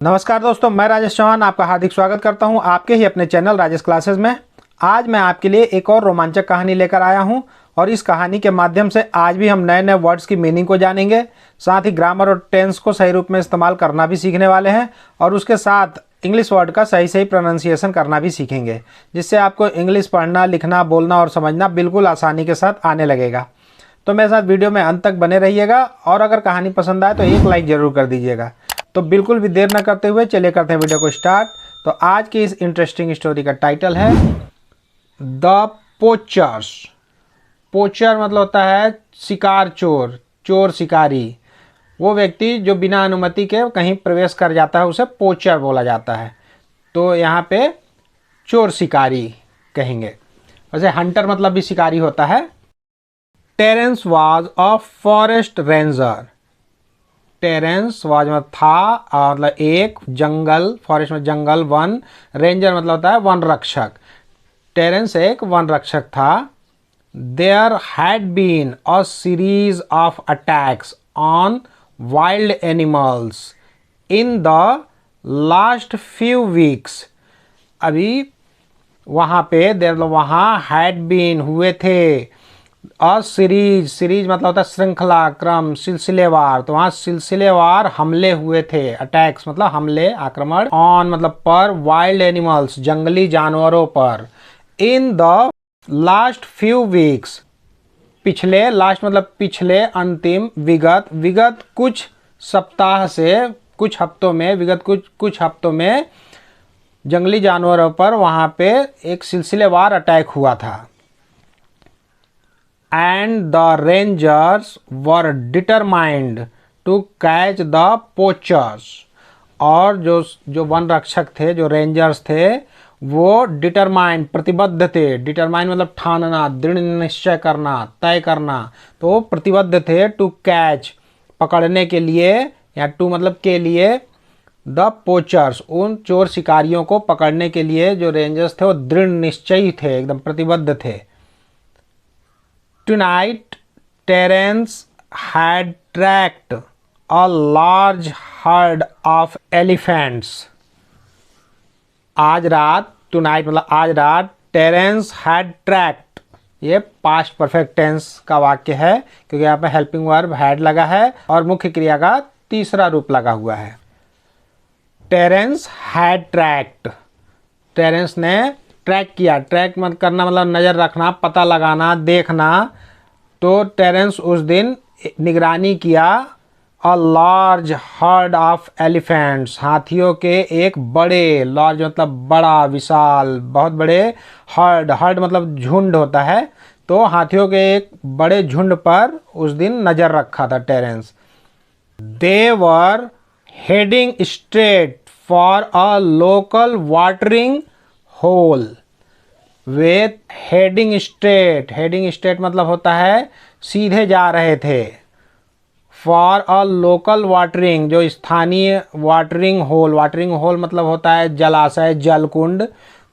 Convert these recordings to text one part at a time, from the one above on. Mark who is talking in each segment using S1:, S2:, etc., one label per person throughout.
S1: नमस्कार दोस्तों, मैं राजेश चौहान आपका हार्दिक स्वागत करता हूं आपके ही अपने चैनल राजेश क्लासेस में। आज मैं आपके लिए एक और रोमांचक कहानी लेकर आया हूं और इस कहानी के माध्यम से आज भी हम नए नए वर्ड्स की मीनिंग को जानेंगे, साथ ही ग्रामर और टेंस को सही रूप में इस्तेमाल करना भी सीखने वाले हैं और उसके साथ इंग्लिश वर्ड का सही सही प्रोनाउंसिएशन करना भी सीखेंगे, जिससे आपको इंग्लिश पढ़ना, लिखना, बोलना और समझना बिल्कुल आसानी के साथ आने लगेगा। तो मेरे साथ वीडियो में अंत तक बने रहिएगा और अगर कहानी पसंद आए तो एक लाइक ज़रूर कर दीजिएगा। तो बिल्कुल भी देर न करते हुए चलिए करते हैं वीडियो को स्टार्ट। तो आज की इस इंटरेस्टिंग स्टोरी का टाइटल है द पोचर्स। पोचर मतलब होता है शिकार चोर, चोर शिकारी। वो व्यक्ति जो बिना अनुमति के कहीं प्रवेश कर जाता है उसे पोचर बोला जाता है। तो यहाँ पे चोर शिकारी कहेंगे। वैसे हंटर मतलब भी शिकारी होता है। Terence was a forest ranger. Terence was मतलब था, मतलब एक, जंगल, फॉरेस्ट में जंगल, वन, रेंजर मतलब होता है वन रक्षक। टेरेंस एक वन रक्षक था। There had been a series of attacks on wild animals in the last few weeks. अभी वहाँ पे वहाँ हैड बीन हुए थे। अ सीरीज, सीरीज मतलब होता है श्रृंखला, क्रम, सिलसिलेवार। तो वहाँ सिलसिलेवार हमले हुए थे। अटैक्स मतलब हमले, आक्रमण। ऑन मतलब पर, वाइल्ड एनिमल्स जंगली जानवरों पर। इन द लास्ट फ्यू वीक्स पिछले, लास्ट मतलब पिछले, अंतिम, विगत, विगत कुछ सप्ताह से, कुछ हफ्तों में, विगत कुछ हफ्तों में जंगली जानवरों पर वहाँ पे एक सिलसिलेवार अटैक हुआ था। And the rangers were determined to catch the poachers। और जो वन रक्षक थे, जो रेंजर्स थे, वो डिटरमाइंड प्रतिबद्ध थे। डिटरमाइंड मतलब ठानना, दृढ़ निश्चय करना, तय करना। तो प्रतिबद्ध थे टू कैच पकड़ने के लिए, या टू मतलब के लिए, द पोचर्स उन चोर शिकारियों को पकड़ने के लिए जो रेंजर्स थे वो दृढ़ निश्चयी थे, एकदम प्रतिबद्ध थे। Tonight, Terence had tracked a large herd of elephants। आज रात, tonight मतलब आज रात, Terence had tracked, ये पास्ट परफेक्ट टेंस का वाक्य है क्योंकि यहाँ पे हेल्पिंग वर्ब had लगा है और मुख्य क्रिया का तीसरा रूप लगा हुआ है। Terence had tracked, टेरेंस ने ट्रैक किया। ट्रैक मत करना मतलब नज़र रखना, पता लगाना, देखना। तो टेरेंस उस दिन निगरानी किया a large heard of elephants, हाथियों के एक बड़े, लार्ज मतलब बड़ा, विशाल, बहुत बड़े, हर्ड, हर्ड मतलब झुंड होता है। तो हाथियों के एक बड़े झुंड पर उस दिन नज़र रखा था Terence. They were heading straight for a local watering hole. वे हेडिंग स्ट्रेट, हेडिंग स्ट्रेट मतलब होता है सीधे जा रहे थे। फॉर अ लोकल वाटरिंग, जो स्थानीय वाटरिंग होल, वाटरिंग होल मतलब होता है जलाशय, जलकुंड।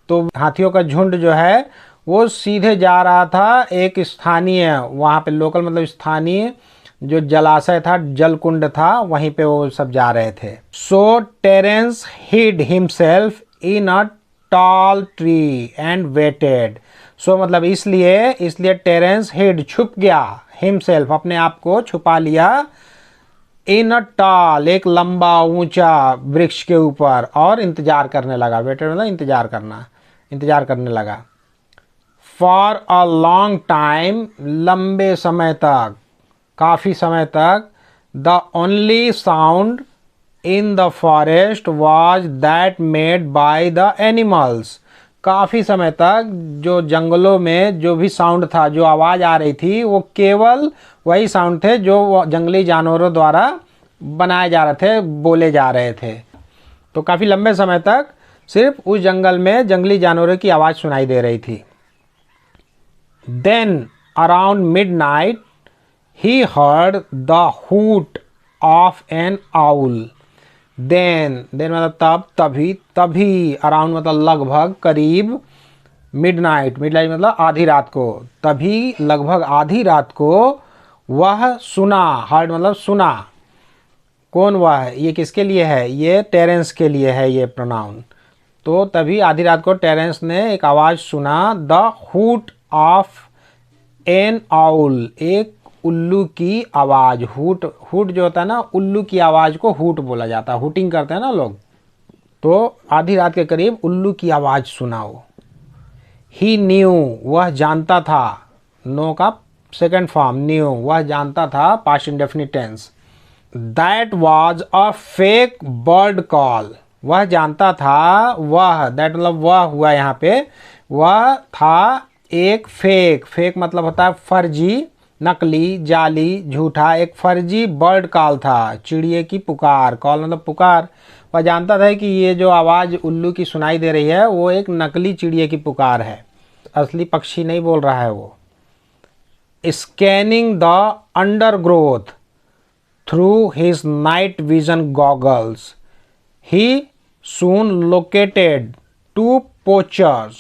S1: तो हाथियों का झुंड जो है वो सीधे जा रहा था एक स्थानीय, वहाँ पे लोकल मतलब स्थानीय जो जलाशय था, जलकुंड था, वहीं पे वो सब जा रहे थे। So Terence hid himself in a tall tree and waited. So मतलब इसलिए टेरेंस हिड छुप गया, हिमसेल्फ अपने आप को छुपा लिया, इन अ टॉल एक लंबा ऊंचा वृक्ष के ऊपर, और इंतजार करने लगा। वेटेड मतलब इंतजार करना, इंतजार करने लगा। फॉर अ लॉन्ग टाइम लंबे समय तक, काफ़ी समय तक। The only sound in the forest was that made by the animals. काफ़ी समय तक जो जंगलों में जो भी साउंड था, जो आवाज़ आ रही थी, वो केवल वही साउंड थे जो जंगली जानवरों द्वारा बनाए जा रहे थे, बोले जा रहे थे। तो काफ़ी लंबे समय तक सिर्फ उस जंगल में जंगली जानवरों की आवाज़ सुनाई दे रही थी। Then around midnight he heard the hoot of an owl. Then मतलब तब, तभी, अराउंड मतलब लगभग, करीब, मिडनाइट मतलब आधी रात को, तभी लगभग आधी रात को वह सुना, हर्ड मतलब सुना, कौन वह है, ये किसके लिए है, ये टेरेंस के लिए है ये प्रोनाउन। तो तभी आधी रात को टेरेंस ने एक आवाज़ सुना, the hoot of an owl, एक उल्लू की आवाज़। हूट, हूट जो होता है ना, उल्लू की आवाज़ को हूट बोला जाता है, हुटिंग करते हैं ना लोग। तो आधी रात के करीब उल्लू की आवाज़ सुना वो। ही न्यू, वह जानता था, नो का सेकंड फॉर्म न्यू, वह जानता था, past indefinite tense. That was a fake bird call, वह जानता था, वह दैट मतलब वह हुआ यहाँ पे, वह था एक फेक, फेक मतलब होता है फर्जी, नकली, जाली, झूठा, एक फर्जी बर्ड कॉल था, चिड़िए की पुकार, कॉल मतलब पुकार। वह जानता था कि ये जो आवाज़ उल्लू की सुनाई दे रही है वो एक नकली चिड़िए की पुकार है, असली पक्षी नहीं बोल रहा है वो। Scanning the undergrowth through his night vision goggles, he soon located two poachers।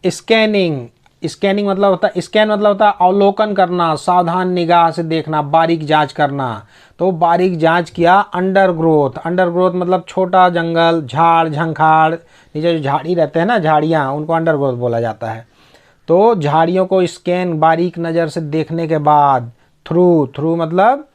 S1: Scanning, scanning मतलब होता है, स्कैन मतलब होता है अवलोकन करना, सावधान निगाह से देखना, बारीक जांच करना। तो बारीक जांच किया अंडरग्रोथ, अंडरग्रोथ मतलब छोटा जंगल, झाड़ झंखाड़, नीचे जो झाड़ी रहते हैं ना, झाड़ियाँ, उनको अंडरग्रोथ बोला जाता है। तो झाड़ियों को स्कैन, बारीक नज़र से देखने के बाद, थ्रू, थ्रू मतलब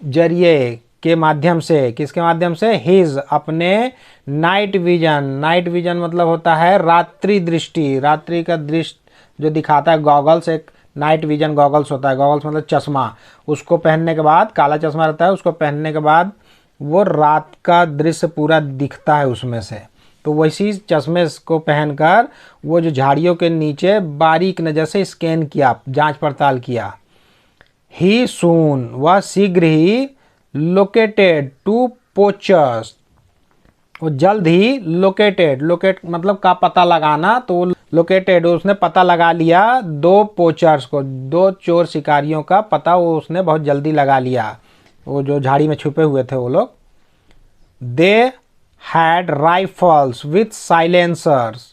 S1: जरिए के माध्यम से, किसके माध्यम से, हिज, अपने नाइट विजन, नाइट विजन मतलब होता है रात्रि दृष्टि, रात्रि का दृष्टि जो दिखाता है, गॉगल्स, एक नाइट विजन गॉगल्स होता है, गॉगल्स मतलब चश्मा, उसको पहनने के बाद, काला चश्मा रहता है, उसको पहनने के बाद वो रात का दृश्य पूरा दिखता है उसमें से। तो वैसी चश्मे को पहनकर वो जो झाड़ियों के नीचे बारीक नज़र से स्कैन किया, जांच पड़ताल किया। ही सून, वह शीघ्र ही, लोकेटेड टू पोचर्स, वो जल्द ही, लोकेटेड, लोकेट मतलब का पता लगाना, तो लोकेटेड उसने पता लगा लिया, दो पोचर्स को, दो चोर शिकारियों का पता वो उसने बहुत जल्दी लगा लिया, वो जो झाड़ी में छुपे हुए थे वो लोग। They had rifles with silencers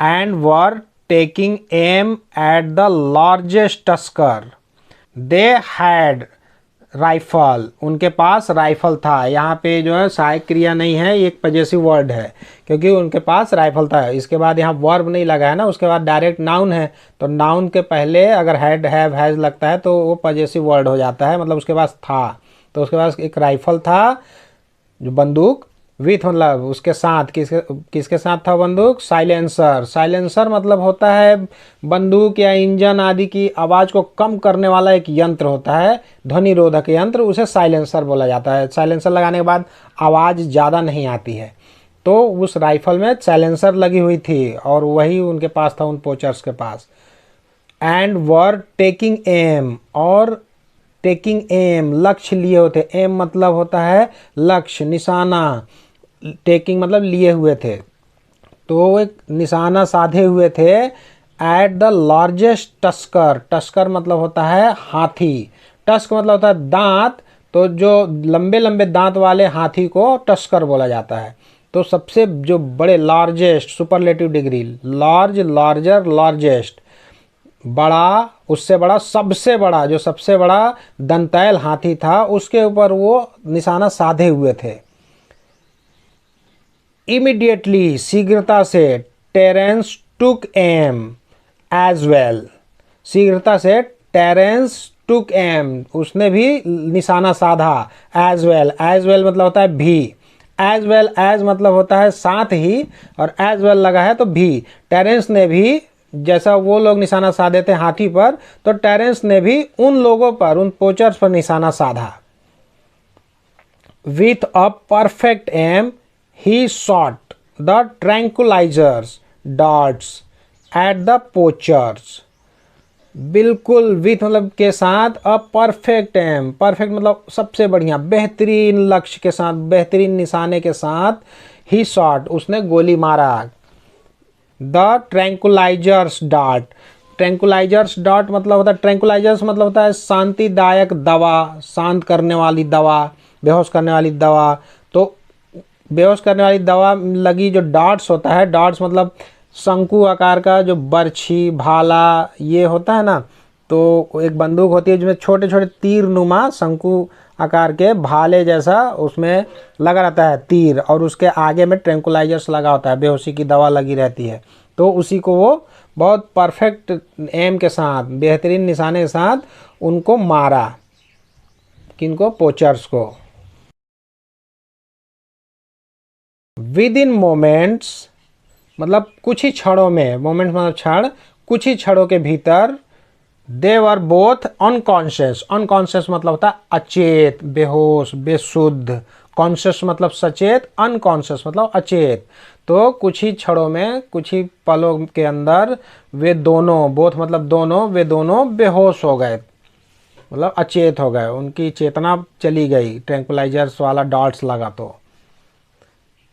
S1: and were taking aim at the largest tusker. They had rifle, उनके पास राइफल था, यहाँ पे जो है सहायक क्रिया नहीं है, एक पजेसिव वर्ड है, क्योंकि उनके पास राइफल था। इसके बाद यहाँ वर्ब नहीं लगा है ना, उसके बाद डायरेक्ट नाउन है, तो नाउन के पहले अगर हैड, हैव, हैज लगता है तो वो पजेसिव वर्ड हो जाता है, मतलब उसके पास था। तो उसके पास एक राइफल था, जो बंदूक, विथ मतलब उसके साथ, किसके साथ था बंदूक, साइलेंसर, साइलेंसर मतलब होता है बंदूक या इंजन आदि की आवाज़ को कम करने वाला एक यंत्र होता है, ध्वनि रोधक यंत्र, उसे साइलेंसर बोला जाता है। साइलेंसर लगाने के बाद आवाज़ ज़्यादा नहीं आती है, तो उस राइफल में साइलेंसर लगी हुई थी और वही उनके पास था, उन पोचर्स के पास। एंड वर टेकिंग एम, और टेकिंग एम लक्ष्य लिए होते, एम मतलब होता है लक्ष्य, निशाना, टेकिंग मतलब लिए हुए थे, तो वो एक निशाना साधे हुए थे। Eight the largest tusker, tusker मतलब होता है हाथी, टस्क मतलब होता है दांत, तो जो लंबे लंबे दांत वाले हाथी को टस्कर बोला जाता है। तो सबसे जो बड़े, largest superlative degree, large, larger, largest, बड़ा, उससे बड़ा, सबसे बड़ा, जो सबसे बड़ा दंतैल हाथी था उसके ऊपर वो निशाना साधे हुए थे। इमीडिएटली, शीघ्रता से, टेरेंस टुक एम एज वेल, शीघ्रता से टेरेंस टुक एम, उसने भी निशाना साधा, एज वेल, एज वेल मतलब होता है भी, एज वेल एज मतलब होता है साथ ही, और एज वेल लगा है तो भी। टेरेंस ने भी, जैसा वो लोग निशाना साधे थे हाथी पर, तो टेरेंस ने भी उन लोगों पर, उन पोचर्स पर निशाना साधा। With a perfect aim he shot the tranquilizers darts at the poachers। बिल्कुल, विथ मतलब के साथ, अ परफेक्ट एम, परफेक्ट मतलब सबसे बढ़िया, बेहतरीन लक्ष्य के साथ, बेहतरीन निशाने के साथ, ही शॉट उसने गोली मारा। The tranquillisers dart, tranquillisers dart मतलब होता है, ट्रैंकुलाइजर्स मतलब होता है शांतिदायक दवा, शांत करने वाली दवा, बेहोश करने वाली दवा। तो बेहोश करने वाली दवा लगी जो डार्ट्स होता है, डार्ट्स मतलब शंकु आकार का जो बर्छी, भाला ये होता है ना, तो एक बंदूक होती है जिसमें छोटे छोटे तीर नुमा शंकु आकार के भाले जैसा उसमें लगा रहता है तीर, और उसके आगे में ट्रैंकुलाइजर्स लगा होता है, बेहोशी की दवा लगी रहती है। तो उसी को वो बहुत परफेक्ट एम के साथ, बेहतरीन निशाने के साथ उनको मारा। किनको? पोचर्स को। विद इन मोमेंट्स मतलब कुछ ही क्षणों में, मोमेंट्स मतलब क्षण, कुछ ही क्षणों के भीतर दे वर बोथ अनकॉन्शियस। अनकॉन्शियस मतलब होता है अचेत, बेहोश, बेसुद्ध। कॉन्शियस मतलब सचेत, अनकॉन्शियस मतलब अचेत। तो कुछ ही क्षणों में, कुछ ही पलों के अंदर वे दोनों, बोथ मतलब दोनों, वे दोनों बेहोश हो गए, मतलब अचेत हो गए, उनकी चेतना चली गई ट्रैंकुलाइजर्स वाला डॉट्स लगा तो।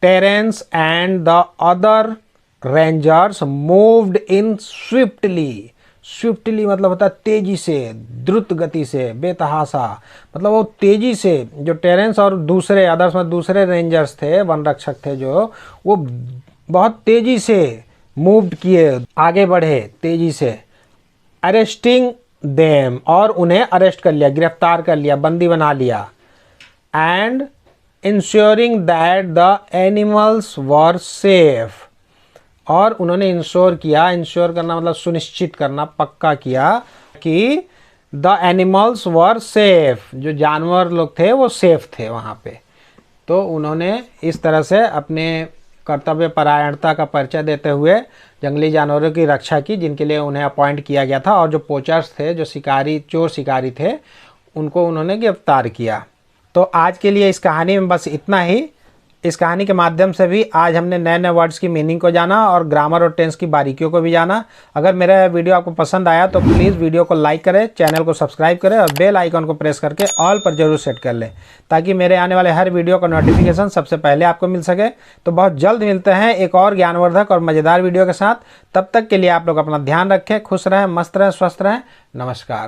S1: Terence and the other rangers moved in swiftly. Swiftly मतलब होता है तेजी से, द्रुत गति से, बेतहाशा, मतलब वो तेजी से, जो टेरेंस और दूसरे अदर्स में दूसरे रेंजर्स थे, वन रक्षक थे जो, वो बहुत तेजी से मूव्ड किए, आगे बढ़े तेजी से। अरेस्टिंग देम, और उन्हें अरेस्ट कर लिया, गिरफ्तार कर लिया, बंदी बना लिया। And ensuring that the animals were safe, और उन्होंने इंश्योर किया, इंश्योर करना मतलब सुनिश्चित करना, पक्का किया कि द एनिमल्स वर सेफ, जो जानवर लोग थे वो सेफ थे वहाँ पे। तो उन्होंने इस तरह से अपने कर्तव्य परायणता का परिचय देते हुए जंगली जानवरों की रक्षा की, जिनके लिए उन्हें अपॉइंट किया गया था। और जो पोचर्स थे, जो शिकारी, चोर शिकारी थे, उनको उन्होंने गिरफ्तार किया। तो आज के लिए इस कहानी में बस इतना ही। इस कहानी के माध्यम से भी आज हमने नए नए वर्ड्स की मीनिंग को जाना और ग्रामर और टेंस की बारीकियों को भी जाना। अगर मेरा वीडियो आपको पसंद आया तो प्लीज़ वीडियो को लाइक करें, चैनल को सब्सक्राइब करें और बेल आइकन को प्रेस करके ऑल पर जरूर सेट कर लें, ताकि मेरे आने वाले हर वीडियो का नोटिफिकेशन सबसे पहले आपको मिल सके। तो बहुत जल्द मिलते हैं एक और ज्ञानवर्धक और मज़ेदार वीडियो के साथ। तब तक के लिए आप लोग अपना ध्यान रखें, खुश रहें, मस्त रहें, स्वस्थ रहें। नमस्कार।